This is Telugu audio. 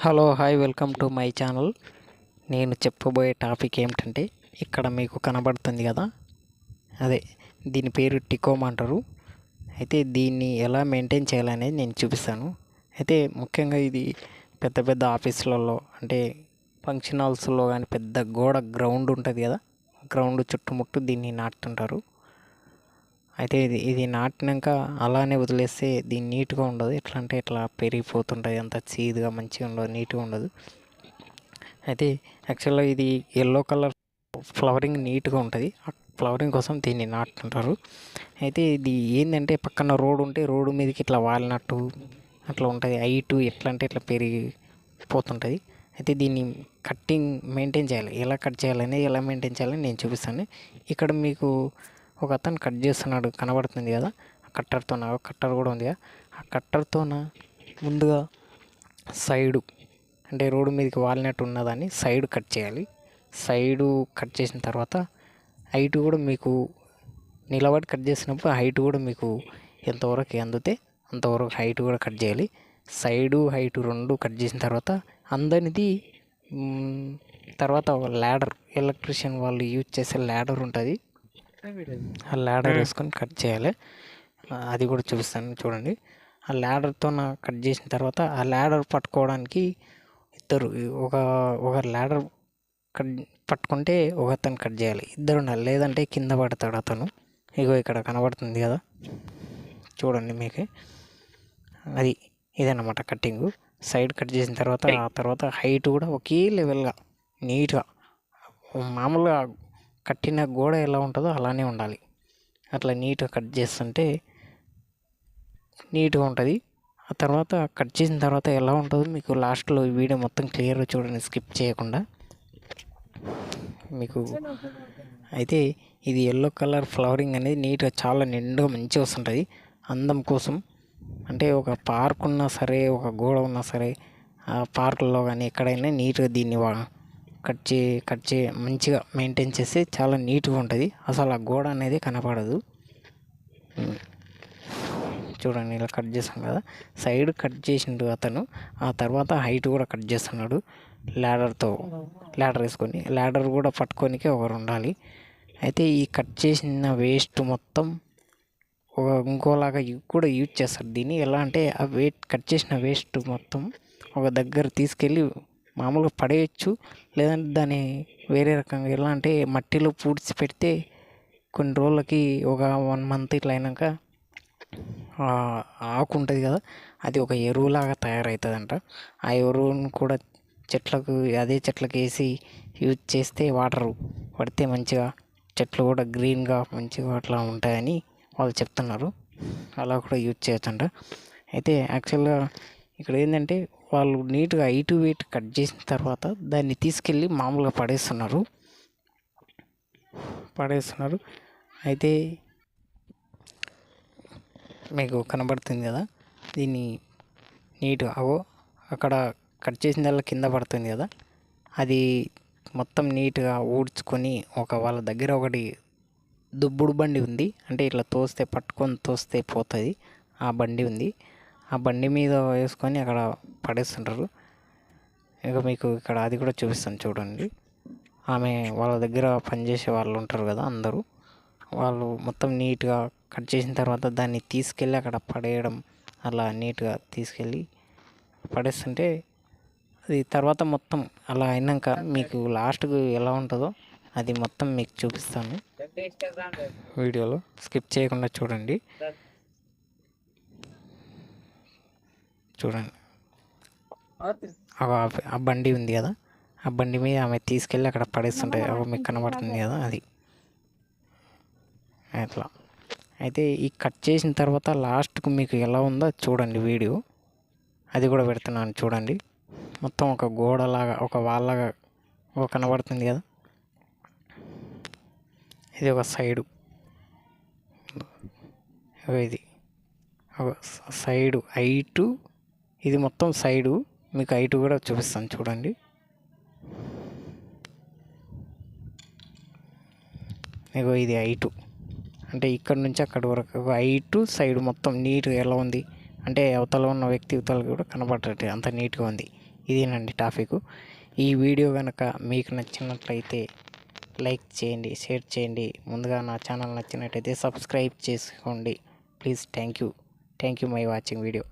Hello hi welcome to my channel. నేను చెప్పబోయే టాపిక్ ఏమిటంటే, ఇక్కడ మీకు కనబడుతుంది కదా, అదే దీని పేరు టికోమ్ అంటారు. అయితే దీన్ని ఎలా మెయింటైన్ చేయాలనేది నేను చూపిస్తాను. అయితే ముఖ్యంగా ఇది పెద్ద పెద్ద ఆఫీసులలో అంటే ఫంక్షన్ హాల్స్లో కానీ పెద్ద గ్రౌండ్ ఉంటుంది కదా, గ్రౌండ్ చుట్టుముట్టు దీన్ని నాటుతుంటారు. అయితే ఇది నాటినాక అలానే వదిలేస్తే దీన్ని నీట్గా ఉండదు. ఎట్లా అంటే ఇట్లా పెరిగిపోతుంటుంది, అంత చీదుగా మంచిగా ఉండదు, నీట్గా ఉండదు. అయితే యాక్చువల్గా ఇది ఎల్లో కలర్ ఫ్లవరింగ్ నీట్గా ఉంటుంది. ఆ ఫ్లవరింగ్ కోసం దీన్ని నాటుతుంటారు. అయితే ఇది ఏంటంటే పక్కన రోడ్డు ఉంటే రోడ్డు మీదకి ఇట్లా వాలినట్టు అట్లా ఉంటుంది. హైటు ఎట్లా అంటే ఇట్లా పెరిగిపోతుంటుంది. అయితే దీన్ని కట్టింగ్ మెయింటైన్ చేయాలి. ఎలా కట్ చేయాలని ఎలా మెయింటైన్ చేయాలని నేను చూపిస్తాను. ఇక్కడ మీకు ఒక అతను కట్ చేస్తున్నాడు కనబడుతుంది కదా, ఆ కట్టర్ కూడా ఉంది కదా. ఆ కట్టర్తోన ముందుగా సైడు అంటే రోడ్డు మీదకి వాలినట్టు ఉన్నదాన్ని సైడ్ కట్ చేయాలి. సైడు కట్ చేసిన తర్వాత హైట్ కూడా మీకు నిలబడి కట్ చేసినప్పుడు హైట్ కూడా మీకు ఎంతవరకు అందితే అంతవరకు హైట్ కూడా కట్ చేయాలి. సైడు హైటు రెండు కట్ చేసిన తర్వాత అందరిది తర్వాత ల్యాడర్, ఎలక్ట్రీషియన్ వాళ్ళు యూజ్ చేసే ల్యాడర్ ఉంటుంది, ఆ ల్యాడర్ వేసుకొని కట్ చేయాలి. అది కూడా చూపిస్తాను చూడండి. ఆ ల్యాడర్తో కట్ చేసిన తర్వాత ఆ ల్యాడర్ పట్టుకోవడానికి ఇద్దరు, ఒక ల్యాడర్ కట్ పట్టుకుంటే ఒక అతను కట్ చేయాలి, ఇద్దరు ఉండాలి, లేదంటే కింద పడతాడు అతను. ఇగో ఇక్కడ కనబడుతుంది కదా చూడండి మీకు, అది ఇదన్నమాట కట్టింగు. సైడ్ కట్ చేసిన తర్వాత ఆ తర్వాత హైట్ కూడా ఒకే లెవెల్గా నీట్గా మామూలుగా కట్టిన గోడ ఎలా ఉంటుందో అలానే ఉండాలి. అట్లా నీట్గా కట్ చేస్తుంటే నీట్గా ఉంటుంది. ఆ తర్వాత కట్ చేసిన తర్వాత ఎలా ఉంటుందో మీకు లాస్ట్లో ఈ వీడియో మొత్తం క్లియర్గా చూడండి, స్కిప్ చేయకుండా. మీకు అయితే ఇది ఎల్లో కలర్ ఫ్లవరింగ్ అనేది నీట్గా చాలా నిండుగా మంచిగా వస్తుంటుంది. అందం కోసం అంటే ఒక పార్క్ ఉన్నా సరే, ఒక గోడ ఉన్నా సరే, ఆ పార్కుల్లో కానీ ఎక్కడైనా నీట్గా దీన్ని కట్ చే మంచిగా మెయింటైన్ చేస్తే చాలా నీట్గా ఉంటుంది. అసలు ఆ గోడ అనేది కనపడదు. చూడండి ఇలా కట్ చేస్తాం కదా, సైడ్ కట్ చేసిండు అతను. ఆ తర్వాత హైట్ కూడా కట్ చేస్తున్నాడు ల్యాడర్ వేసుకొని. ల్యాడర్ కూడా పట్టుకోనికే ఒకరు ఉండాలి. అయితే ఈ కట్ చేసిన వేస్ట్ మొత్తం ఇంకోలాగా కూడా యూజ్ చేస్తారు దీన్ని. ఎలా అంటే ఆ కట్ చేసిన వేస్ట్ మొత్తం ఒక దగ్గర తీసుకెళ్ళి మామూలుగా పడేయచ్చు, లేదంటే దాన్ని వేరే రకంగా ఎలా అంటే మట్టిలో పూడ్చి పెడితే కొన్ని రోజులకి ఒక 1 మంత్ ఇట్లా అయినాక ఆకు ఉంటుంది కదా, అది ఒక ఎరువులాగా తయారవుతుందంట. ఆ ఎరువును కూడా అదే చెట్లకు వేసి యూజ్ చేస్తే వాటర్ పడితే మంచిగా చెట్లు కూడా గ్రీన్గా మంచిగా అట్లా ఉంటాయని వాళ్ళు చెప్తున్నారు. అలా కూడా యూజ్ చేయొచ్చంట. అయితే యాక్చువల్గా ఇక్కడ ఏంటంటే వాళ్ళు నీట్గా హైట్ వెయిట్ కట్ చేసిన తర్వాత దాన్ని తీసుకెళ్ళి మామూలుగా పడేస్తున్నారు. అయితే మీకు కనబడుతుంది కదా, దీన్ని నీట్గా అక్కడ కట్ చేసిన కింద పడుతుంది కదా, అది మొత్తం నీట్గా ఊడ్చుకొని వాళ్ళ దగ్గర ఒకటి దుబ్బుడు బండి ఉంది, అంటే ఇట్లా పట్టుకొని తోస్తే పోతుంది, ఆ బండి ఉంది. ఆ బండి మీద వేసుకొని అక్కడ పడేస్తుంటారు. ఇక మీకు ఇక్కడ అది కూడా చూపిస్తాను చూడండి. వాళ్ళ దగ్గర పనిచేసే వాళ్ళు ఉంటారు కదా, అందరూ వాళ్ళు మొత్తం నీట్గా కట్ చేసిన తర్వాత దాన్ని తీసుకెళ్ళి అక్కడ పడేయడం, అలా నీట్గా తీసుకెళ్ళి పడేస్తుంటే అది తర్వాత మొత్తం అలా అయినాక మీకు లాస్ట్కు ఎలా ఉంటుందో అది మొత్తం మీకు చూపిస్తాను వీడియోలో, స్కిప్ చేయకుండా చూడండి. ఆ బండి ఉంది కదా, ఆ బండి మీద ఆమె తీసుకెళ్ళి అక్కడ పడేస్తుంటాయి. మీకు కనబడుతుంది కదా, అది అట్లా. అయితే ఈ కట్ చేసిన తర్వాత లాస్ట్కు మీకు ఎలా ఉందో చూడండి వీడియో, అది కూడా పెడుతున్నాను చూడండి. మొత్తం ఒక గోడలాగా ఒక వాల్లాగా కనబడుతుంది కదా, ఇది ఒక సైడు, ఇది సైడు హైటు, ఇది మొత్తం సైడు. మీకు హైటు కూడా చూపిస్తాను చూడండి. ఇది హైటు అంటే ఇక్కడ నుంచి అక్కడి వరకు హైటు, సైడ్ మొత్తం నీట్గా ఎలా ఉంది అంటే అవతల ఉన్న వ్యక్తి ఇవతలకి కూడా కనబడేటట్టు అంత నీట్గా ఉంది. ఇదేనండి టాపిక్. ఈ వీడియో కనుక మీకు నచ్చినట్లయితే లైక్ చేయండి, షేర్ చేయండి. ముందుగా నా ఛానల్ నచ్చినట్టయితే సబ్స్క్రైబ్ చేసుకోండి please. Thank you my watching video.